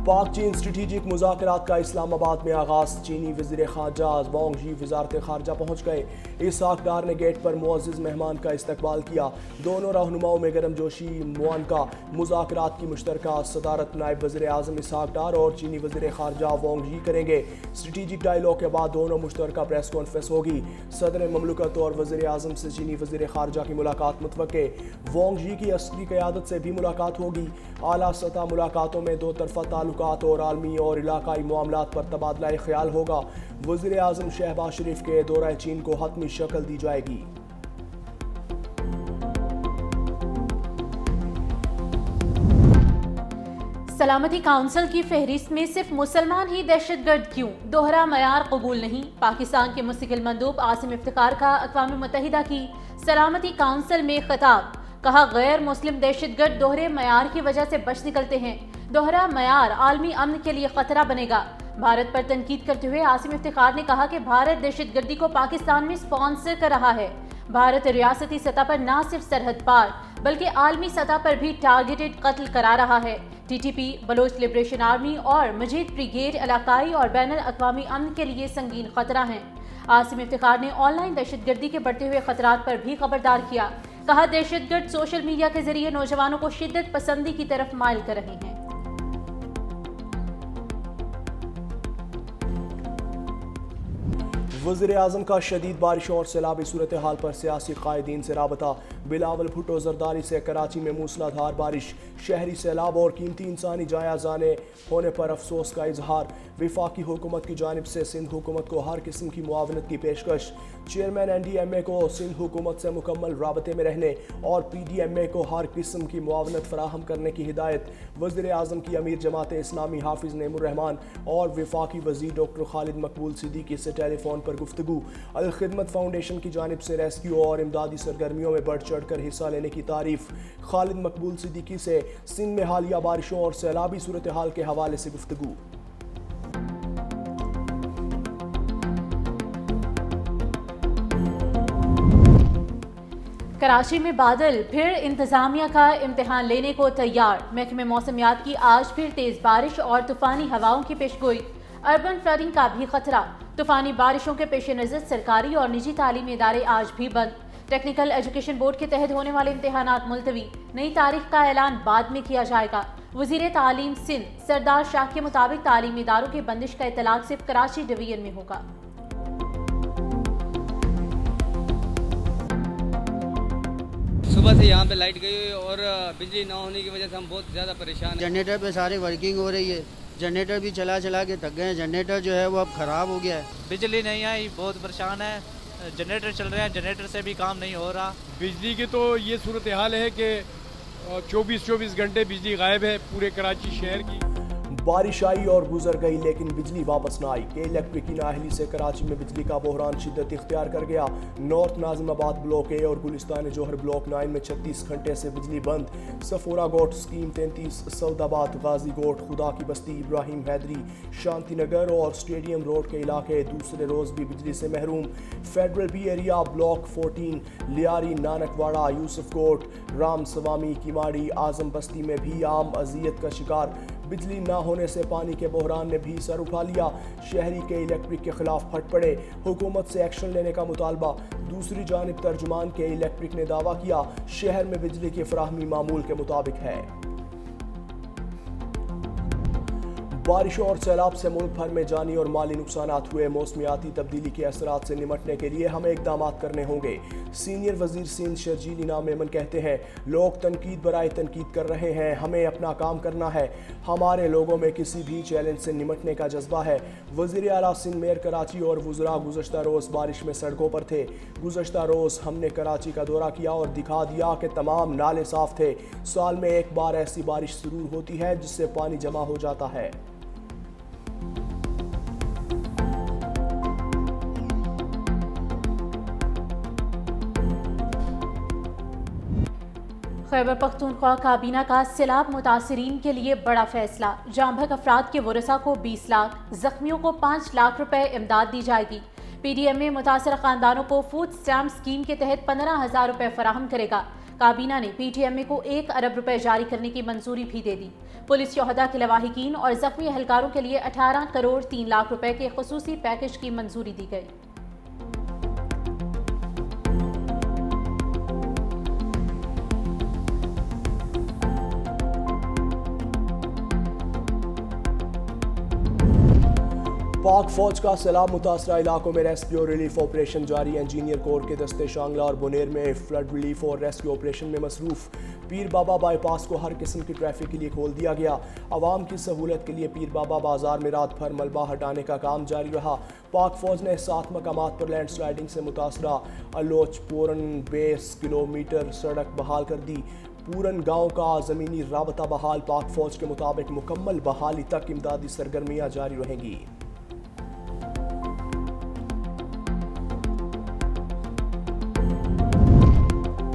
पाक चीन स्ट्रेटेजिक मुज़ाकरात का इस्लामाबाद में आगाज़। चीनी वज़ीर ख़ारजा वांग यी वज़ारत ख़ारजा पहुँच गए। इसहाक़ डार ने गेट पर मुअज़्ज़ज़ मेहमान का इस्तकबाल किया। दोनों रहनुमाओं में गर्मजोशी मुआनका। मुज़ाकरात की मुश्तरका सदारत नायब वज़ीर आज़म इसहाक़ डार और चीनी वज़ीर ख़ारजा वांग यी करेंगे। स्ट्रेटेजिक डायलॉग के बाद दोनों मुश्तरका प्रेस कॉन्फ्रेंस होगी। सदर ममलकत और वज़ीर आज़म से चीनी वज़ीर ख़ारजा की मुलाकात मुतवक्के। वांग यी की अस्करी क़यादत से भी मुलाकात होगी। आला सतह मुलाकातों में दो तरफ़ा ताल्लुकात और आलमी और इलाकाई मामलात पर तबादला ख्याल होगा। वज़ीर आज़म शहबाज शरीफ के दौरा चीन को हतमी शक्ल दी जाएगी। सलामती काउंसिल की फहरिस्त में सिर्फ मुसलमान ही दहशतगर्द क्यों? दोहरा मयार कबूल नहीं। पाकिस्तान के मुस्तकिल मंदूब आसिम इफ्तिखार का अक़वाम मुत्तहिदा की सलामती काउंसिल में खिताब। कहा, गैर मुस्लिम दहशतगर्द दोहरे मयार की वजह से बच निकलते हैं। दोहरा मयार आलमी अमन के लिए खतरा बनेगा। भारत पर तनकीद करते हुए आसिम इफ्तिखार ने कहा कि भारत दहशतगर्दी को पाकिस्तान में स्पॉन्सर कर रहा है। भारत रियासती सतह पर न सिर्फ सरहद पार बल्कि आलमी सतह पर भी टारगेटेड कत्ल करा रहा है। TTP, बलोच लिबरेशन आर्मी और मजीद ब्रिगेड इलाकाई और बैनुल अक़वामी अमन के लिए संगीन खतरा हैं। आसिम इफ्तिखार ने ऑनलाइन दहशतगर्दी के बढ़ते हुए खतरात पर भी खबरदार किया। कहा, दहशतगर्द सोशल मीडिया के जरिए नौजवानों को शिद्दत पसंदी की तरफ माइल कर रहे हैं। वज़ीर आज़म का शदीद बारिशों और सैलाबी सूरत हाल पर सियासी कायदीन से राबता। बिलावल भुट्टो जरदारी से कराची में मूसलाधार बारिश, शहरी सैलाब और कीमती इंसानी जाया जाने होने पर अफसोस का इजहार। विफाकी हुकूमत की जानिब से सिंध हुकूमत को हर किस्म की मुआवनत की पेशकश। चेयरमैन NDMA को सिंध हुकूमत से मुकम्मल राबते में रहने और PDMA को हर किस्म की मुआवनत फराहम करने की हिदायत। वज़ीर आज़म की अमीर जमात इस्लामी हाफिज़ नेमुर्रहमान और विफाकी वज़ीर डॉक्टर खालिद मकबूल सिद्दीकी से टेलीफोन पर गुफ्तगू। अल खिदमत फाउंडेशन की जानिब से रेस्क्यू और इमदादी सरगर्मियों में बढ़ चढ़ कर हिस्सा लेने की तारीफ। खालिद मकबूल सिद्दीकी से सिंध में हालिया बारिशों और सैलाबी सूरत हाल के हवाले से गुफ्तगू। कराची में बादल, फिर इंतजामिया का इम्तिहान लेने को तैयार। महकमे मौसमियात की आज फिर तेज बारिश और तूफानी हवाओं की पेशगोई। अर्बन फ्लडिंग का भी खतरा। तूफानी बारिशों के पेश नज़र सरकारी और निजी तालीमी इदारे आज भी बंद। टेक्निकल एजुकेशन बोर्ड के तहत होने वाले इम्तिहानात मुलतवी। नई तारीख का ऐलान बाद में किया जाएगा। वज़ीर तालीम सिंध सरदार शाह के मुताबिक तालीमी इदारों की बंदिश का इतलाक सिर्फ कराची डिवीजन में होगा। सुबह से यहाँ पे लाइट गई हुई और बिजली ना होने की वजह से हम बहुत ज़्यादा परेशान हैं। जनरेटर पे सारी वर्किंग हो रही है। जनरेटर भी चला चला के थक गए हैं। जनरेटर जो है वो अब ख़राब हो गया है। बिजली नहीं आई, बहुत परेशान है। जनरेटर चल रहे हैं, जनरेटर से भी काम नहीं हो रहा। बिजली की तो ये सूरत हाल है कि 24 घंटे बिजली गायब है पूरे कराची शहर की। बारिश आई और गुजर गई लेकिन बिजली वापस ना आई। के इलेक्ट्रिक की नाअहली से कराची में बिजली का बहरान शिद्दत इख्तियार कर गया। नॉर्थ नाजिमाबाद ब्लॉक A और गुलिस्तान जोहर ब्लॉक 9 में 36 घंटे से बिजली बंद। सफोरा गोट स्कीम 33, सऊदाबाद, गाजी गोट, खुदा की बस्ती, इब्राहिम हैदरी, शांति नगर और स्टेडियम रोड के इलाके दूसरे रोज भी बिजली से महरूम। Federal B area block 14, Lyari, Nanakwara, Yousuf Kot, Ram Swami, Kemari, Azam Basti में भी आम अजियत का शिकार। बिजली ना होने से पानी के बहरान ने भी सर उठा लिया। शहरी के इलेक्ट्रिक के खिलाफ फट पड़े। हुकूमत से एक्शन लेने का मुतालबा। दूसरी जानिब तर्जुमान के इलेक्ट्रिक ने दावा किया शहर में बिजली की फराहमी मामूल के मुताबिक है। बारिशों और सैलाब से मुल्क भर में जानी और माली नुकसानात हुए। मौसमियाती तब्दीली के असरात से निमटने के लिए हमें इकदाम करने होंगे। सीनियर वजीर सिंध शर्जील इनाम मेमन कहते हैं, लोग तनकीद बराए तनकीद कर रहे हैं, हमें अपना काम करना है। हमारे लोगों में किसी भी चैलेंज से निमटने का जज्बा है। वज़ीर आला सिंध मेयर कराची और वुज़रा गुज़श्ता रोज़ बारिश में सड़कों पर थे। गुज़श्ता रोज़ हमने कराची का दौरा किया और दिखा दिया कि तमाम नाले साफ थे। साल में एक बार ऐसी बारिश ज़रूर होती है जिससे पानी जमा हो जाता है। खैबर पख्तूनख्वा काबीना का सैलाब मुतासरीन के लिए बड़ा फैसला। जांभक अफराद के वरसा को 20 लाख, जख्मियों को 5 लाख रुपए इमदाद दी जाएगी। PDMA मुतासर खानदानों को फूड स्टैम्प स्कीम के तहत 15,000 रुपए फराहम करेगा। काबीना ने पीटीएमए को 1 अरब रुपए जारी करने की मंजूरी भी दे दी। पुलिस शोहदा के लवाहिकीन और जख्मी एहलकारों के लिए 18 करोड़ 3 लाख रुपए के खुसूसी पैकेज की मंजूरी दी गई। पाक फौज का सैलाब मुतासरा इलाकों में रेस्क्यू और रिलीफ ऑपरेशन जारी। इंजीनियर कोर के दस्ते शांगला और बुनेर में फ्लड रिलीफ और रेस्क्यू ऑपरेशन में मसरूफ। पीर बाबा बाईपास को हर किस्म की ट्रैफिक के लिए खोल दिया गया। आवाम की सहूलत के लिए पीर बाबा बाजार में रात भर मलबा हटाने का काम जारी रहा। पाक फौज ने 7 मकामात पर लैंड स्लाइडिंग से मुतासरा अलोच पूरन 20 किलोमीटर सड़क बहाल कर दी। पूरन गांव का ज़मीनी राबता बहाल। पाक फौज के मुताबिक मुकम्मल बहाली तक इमदादी सरगर्मियां जारी रहेंगी।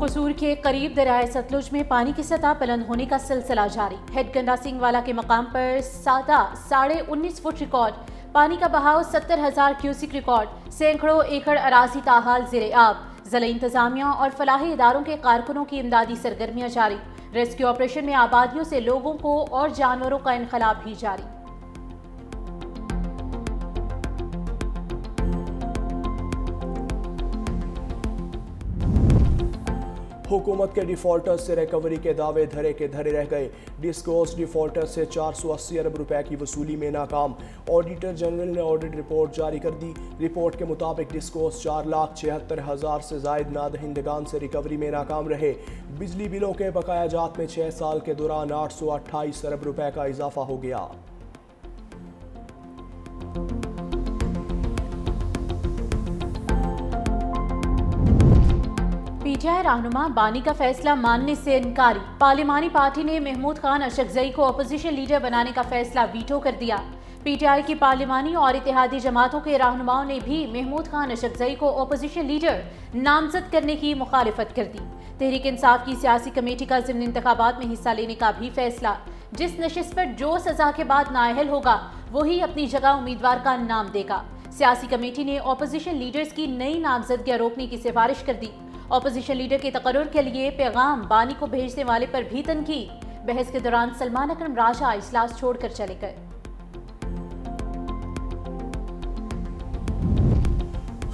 कसूर के करीब दरियाए सतलुज में पानी की सतह बुलंद होने का सिलसिला जारी। हेड गंडा सिंह वाला के मकाम पर सादा 19.5 फुट रिकॉर्ड। पानी का बहाव 70,000 क्यूसिक रिकॉर्ड। सैकड़ों एकड़ अराजी ताहाल ज़ेरे आब। ज़िला इंतजामिया और फलाही इदारों के कारकुनों की इमदादी सरगर्मियां जारी। रेस्क्यू ऑपरेशन में आबादियों से लोगों को और जानवरों का इनखला भी जारी। हुकूमत के डिफॉल्टर्स से रिकवरी के दावे धरे के धरे रह गए। डिस्कोर्स डिफॉल्टर्स से 480 अरब रुपए की वसूली में नाकाम। ऑडिटर जनरल ने ऑडिट रिपोर्ट जारी कर दी। रिपोर्ट के मुताबिक डिस्कोर्स 4,76,000 से जायद नादहिंदगान से रिकवरी में नाकाम रहे। बिजली बिलों के बकाया जात में 6 साल के दौरान 828 अरब रुपए का इजाफा हो गया। पीटीआई रहनुमा बानी का फैसला मानने से इनकारी। पार्लिमानी पार्टी ने महमूद खान अशरफजई को अपोजिशन लीडर बनाने का फैसला वीटो कर दिया। पीटीआई की पार्लिमानी और इत्तेहादी जमातों के रहनुमाओं ने भी महमूद खान अशरफजई को अपोजिशन लीडर नामजद करने की मुखालिफत कर दी। तहरीक इंसाफ की सियासी कमेटी का ज़िमनी इंतखाबात में हिस्सा लेने का भी फैसला। जिस नशिस्त पर जो सजा के बाद नाअहल होगा वही अपनी जगह उम्मीदवार का नाम देगा। सियासी कमेटी ने अपोजिशन लीडर्स की नई नामजदगियां रोकने की सिफारिश कर दी। अपोजिशन लीडर के तकर्रुर के लिए पैगाम बानी को भेजने वाले पर भी तनकीद। बहस के दौरान सलमान अकरम राजा इजलास छोड़कर चले गए।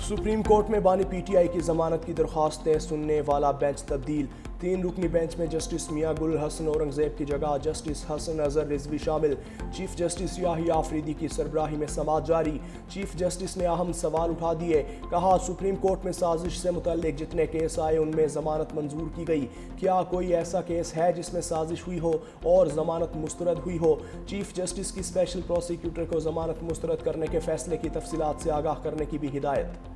सुप्रीम कोर्ट में बानी पीटीआई की जमानत की दरख्वास्तें सुनने वाला बेंच तब्दील। 3 रुकनी बेंच में जस्टिस मियां गुल हसन औरंगजेब की जगह जस्टिस हसन अजहर रिजवी शामिल। चीफ जस्टिस याही आफरीदी की सरबराही में समाअत जारी। चीफ जस्टिस ने अहम सवाल उठा दिए। कहा, सुप्रीम कोर्ट में साजिश से मुतल्लिक जितने केस आए उनमें जमानत मंजूर की गई। क्या कोई ऐसा केस है जिसमें साजिश हुई हो और जमानत मुस्तरद हुई हो? चीफ जस्टिस की स्पेशल प्रोसिक्यूटर को जमानत मुस्तरद करने के फैसले की तफसीलात से आगाह करने की भी हिदायत।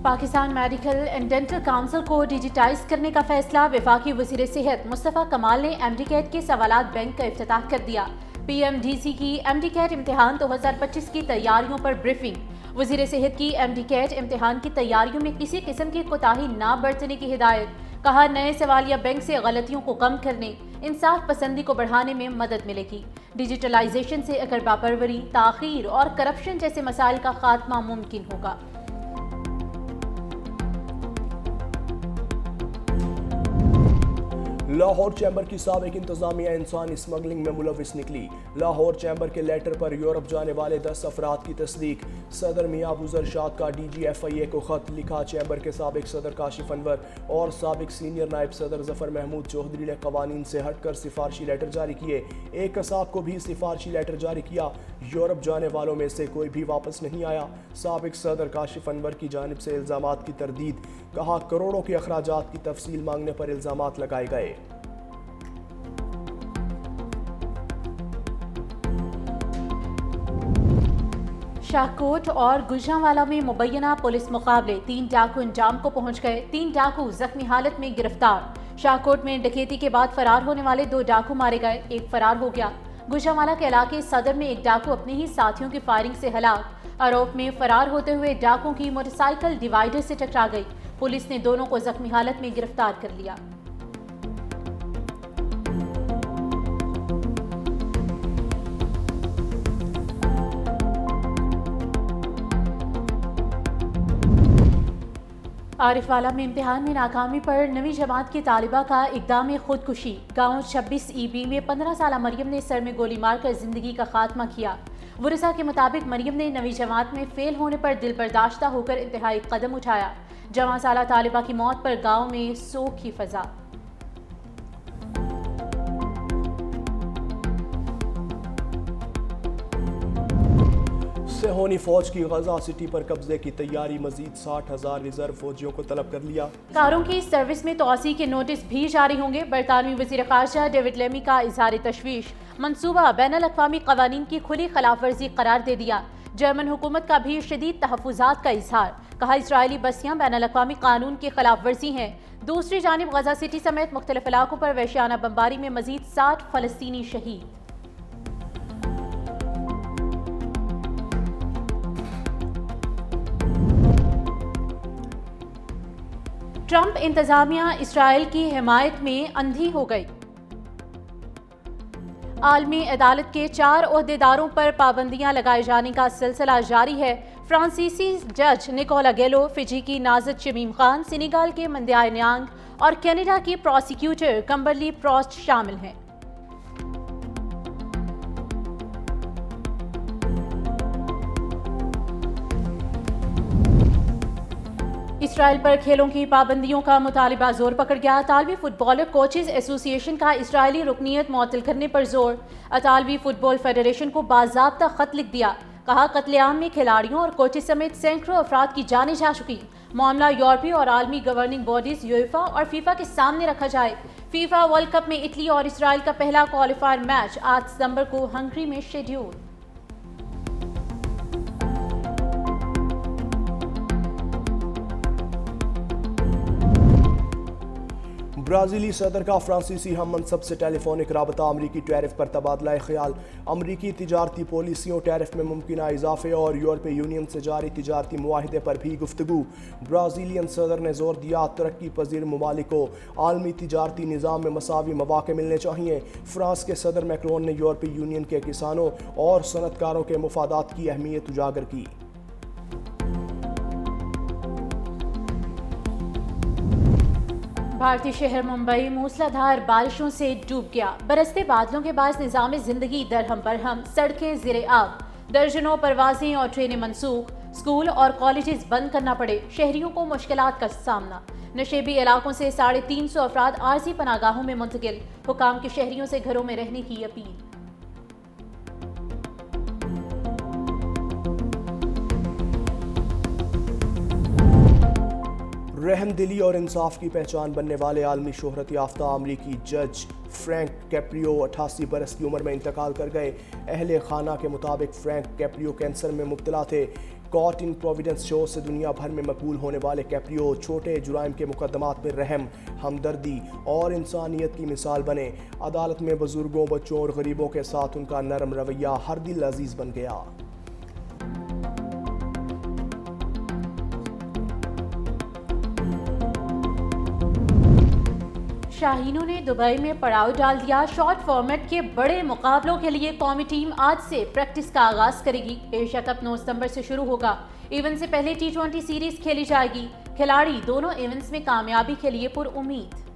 Pakistan medical and dental council को डिजिटाइज करने का फैसला। वफाकी वज़ीर सेहत मुस्तफ़ा कमाल ने एमडी-कैट के सवालात बैंक का इफ्तिताह कर दिया। पीएमडीसी की एमडी-कैट इम्तिहान 2025 की तैयारियों पर ब्रीफिंग। वज़ीर सेहत की एमडी-कैट इम्तिहान की तैयारियों में किसी किस्म की कोताही ना बरतने की हिदायत। कहा, नए सवालिया बैंक से गलतियों को कम करने, इंसाफ पसंदी को बढ़ाने में मदद मिलेगी। डिजिटलाइजेशन से अकरबा परवरी, ताखीर और करप्शन जैसे मसाइल का खात्मा मुमकिन होगा। लाहौर चैम्बर की साबिक इंतजामिया इंसानी स्मगलिंग में मुलविस निकली। लाहौर चैम्बर के लेटर पर यूरोप जाने वाले 10 अफराद की तस्दीक। सदर मियां अबू जरशाद का DGFIA को खत लिखा। चैम्बर के साबिक सदर काशिफ अनवर और साबिक सीनियर नायब सदर जफर महमूद चौधरी ने कवानीन से हटकर सिफारशी लेटर जारी किए। एक कसाब को भी सिफारशी लेटर जारी किया। यूरोप जाने वालों में से कोई भी वापस नहीं आया। साबिक सदर काशिफ अनवर की जानिब से इल्ज़ामात की तरदीद। कहा, करोड़ों के अखराजात की तफसील मांगने पर इल्ज़ामात लगाए गए। शाहकोट और गुजरांवाला में मुबैना पुलिस मुकाबले। 3 डाकू अंजाम को पहुंच गए। 3 डाकू जख्मी हालत में गिरफ्तार। शाहकोट में डकैती के बाद फरार होने वाले 2 डाकू मारे गए, एक फरार हो गया। गुजरांवाला के इलाके सदर में एक डाकू अपने ही साथियों की फायरिंग से हलाक। आरोप में फरार होते हुए डाकुओं की मोटरसाइकिल डिवाइडर से टकरा गई। पुलिस ने दोनों को जख्मी हालत में गिरफ्तार कर लिया। आरिफवाला में इम्तिहान में नाकामी पर नवी जमात की तालिबा का इक़दाम खुदकुशी। गाँव 26 EB में 15 साल मरियम ने सर में गोली मारकर जिंदगी का खात्मा किया। वरिसा के मुताबिक मरियम ने नवी जमात में फेल होने पर दिल बर्दाश्ता होकर इंतहाई कदम उठाया। 14 साल तालिबा की मौत पर गाँव में शोक की फजा। सेहोनी फौज की गजा सिटी पर कब्जे की तैयारी, मजीद 60,000 रिजर्व फौजियों को तलब कर लिया। कारों की सर्विस में तोसी के नोटिस भी जारी होंगे। बरतानवी वज़ीर ख़ारजा डेविड लेमी का इज़हार तशवीश। मंसूबा बैनुल अक़वामी क़वानीन की खुली खिलाफ वर्जी करार दे दिया। जर्मन हुकूमत का भी शदीद तहफ़्फ़ुज़ात का इज़हार। कहा इसराइली बस्तियाँ बैनुल अक़वामी कानून की खिलाफ वर्जी हैं। दूसरी जानिब गजा सिटी समेत मुख्तलिफ इलाकों पर वहशियाना बमबारी में मजीद 60 फ़लस्तीनी शहीद। ट्रंप इंतजामिया इसराइल की हिमायत में अंधी हो गई। आलमी अदालत के 4 ओहदेदारों पर पाबंदियां लगाए जाने का सिलसिला जारी है। फ्रांसीसी जज निकोला गेलो, फिजी की नाज़िद शमीम खान, सेनेगल के मंदियाय न्यांग और कनाडा की प्रोसिक्यूटर कम्बरली प्रॉस्ट शामिल हैं। इसराइल पर खेलों की पाबंदियों का मुतालिबा जोर पकड़ गया। अतालवी फुटबॉलर कोचेज एसोसिएशन का इसराइली रुकनीत मुअत्तल करने पर जोर। अतालवी फुटबॉल फेडरेशन को बाज़ाब्ता खत लिख दिया। कहा कत्लेआम में खिलाड़ियों और कोचेज समेत सैकड़ों अफराद की जानें जा चुकी। मामला यूरोपीय और आलमी गवर्निंग बॉडीज यूएफा और फीफा के सामने रखा जाए। फीफा वर्ल्ड कप में इटली और इसराइल का पहला क्वालिफायर मैच 8 सितंबर को हंगरी में शेड्यूल। ब्राज़ीली सदर का फ्रांसीसी हम मनसब से टेलीफोनिक राबता, अमरीकी टैरिफ पर तबादला ख्याल, अमरीकी तिजारती पॉलिसियों, टैरिफ में मुमकिन इजाफे और यूरोपीय यूनियन से जारी तिजारती मुआहिदे पर भी गुफ्तगू। ब्राज़ीलियन सदर ने जोर दिया तरक्की पजीर ममालिक को आलमी तिजारती निज़ाम में मसावी मौक़े मिलने चाहिए। फ्रांस के सदर मैक्रोन ने यूरोपीय यूनियन के किसानों और सनतकारों के मुफादात की अहमियत उजागर की। भारतीय शहर मुंबई मूसलाधार बारिशों से डूब गया। बरसते बादलों के बाद निज़ाम ज़िंदगी दरहम बरहम, सड़कें ज़ेरे आब, दर्जनों परवाजें और ट्रेनें मनसूख, स्कूल और कॉलेजेस बंद करना पड़े। शहरियों को मुश्किलात का सामना। नशेबी इलाकों से 350 अफराद आरजी पनागाहों में मुंतकिल। हुकाम की शहरियों से घरों में रहने की अपील। रहमदिली और इंसाफ की पहचान बनने वाले आलमी शोहरत याफ्ता अमरीकी जज फ्रैंक कैप्रियो 88 बरस की उम्र में इंतकाल कर गए। अहले खाना के मुताबिक फ्रैंक कैप्रियो कैंसर में मुब्तला थे। कॉट इन प्रोविडेंस शो से दुनिया भर में मकबूल होने वाले कैप्रियो छोटे जुराइम के मुकदमात में रहम, हमदर्दी और इंसानियत की मिसाल बने। अदालत में बुजुर्गों, बच्चों और गरीबों के साथ उनका नरम रवैया हर दिल अजीज बन गया। शाहीनों ने दुबई में पड़ाव डाल दिया। शॉर्ट फॉर्मेट के बड़े मुकाबलों के लिए कौमी टीम आज से प्रैक्टिस का आगाज करेगी। एशिया कप 9 सितंबर से शुरू होगा। इवेंट से पहले T20 सीरीज खेली जाएगी। खिलाड़ी दोनों इवेंट्स में कामयाबी के लिए पुरउम्मीद।